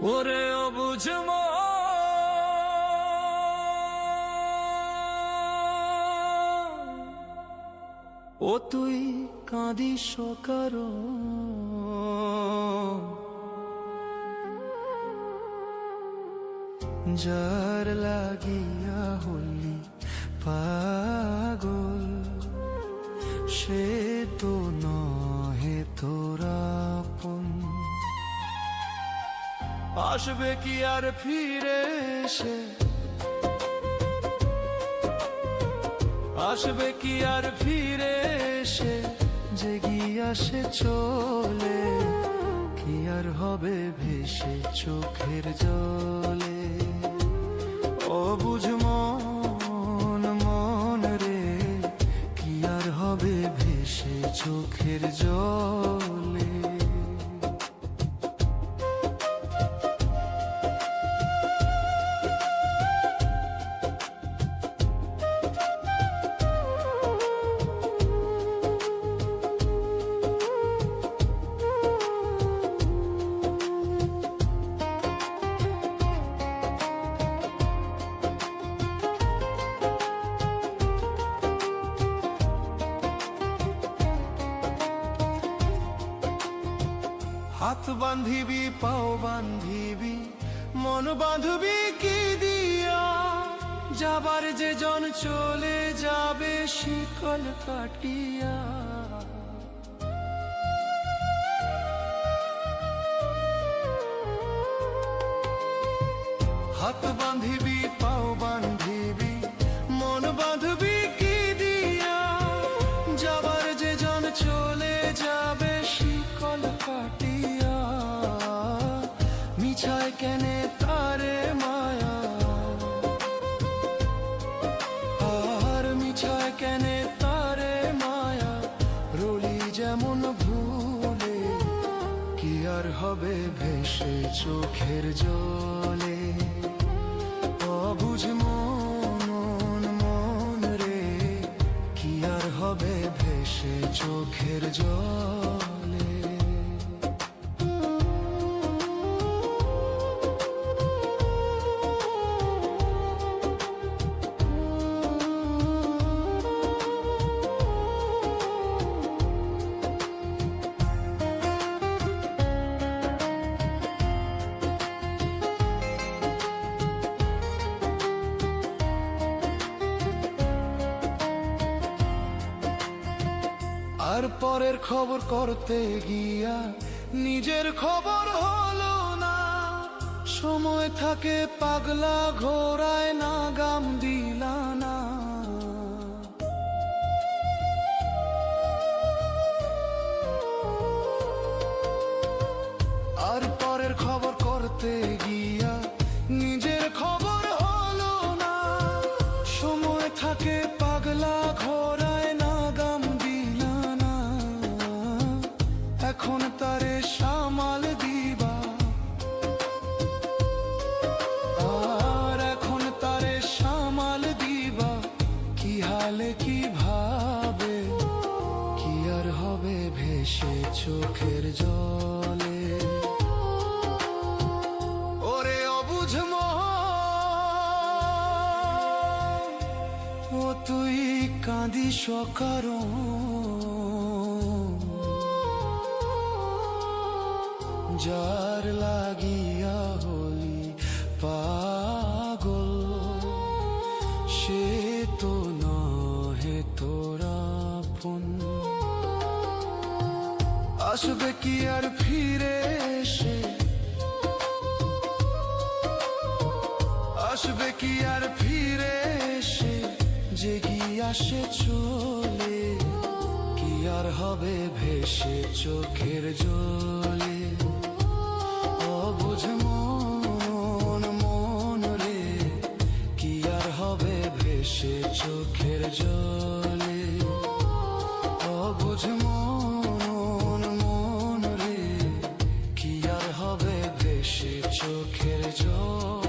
ওরে অবুঝ মন, ও তুই কাঁদিস কারণ যার লাগিয়া হলি পাগল, সে তো নহে তোরা আপন। আসবে কি আর ফিরে এসে, আসবে কি আর ফিরে এসে, যে গিয়াছে চলে, কি আর হবে ভেসে চোখের জলে। ও বুঝ মন, মন রে, কি আর হবে ভেসে চোখের জলে। হাত বান্ধিবি, পাও বান্ধিবি, মন বাঁধবি কি দিয়া, যাবার যে জন চলে যাবে শিকল কাটিয়া। হাত বান্ধিবি, পাও বান্ধিবি, মন বাঁধবি কি দিয়া, যাবার যে জন চলে যাবে শিকল কাটিয়া। মিছায় কেনে তারে মায়া, আর মিছায় কেনে তারে মায়া, রলি যেমন ভুলে, কি আর হবে ভেসে চোখের জলে। অবুঝ মন, মন রে, কি আর হবে ভেসে চোখের জলে। আর পরের খবর করতে গিয়া নিজের খবর হলো না, সময় থাকে পাগলা ঘোড়ায় না গাম দিলা না। আর পরের খবর করতে গিয়া নিজের খবর হলো না, সময় থাকে পাগলা ঘোড়ায় না গাম দিলা না। এখন তারে সামাল দিবা, আর এখন তারে সামাল দিবা, কি হালে কি ভাবে, কি আর হবে ভেসে চোখের জলে। ওরে অবুঝ মন, ও তুই কাঁদিস কারণ যার লাগিয়া হলি পাগল, সে তো নহে তোরা আপন। আসবে কি আর ফিরে এসে, আসবে কি আর ফিরে এসে, যে গিয়াছে চলে, কি আর হবে ভেসে চোখের জলে। অবুঝ মন, মন রে, কি আর হবে ভেসে চোখের জলে। অবুঝ মন, মন রে, কি আর হবে ভেসে চোখের জলে।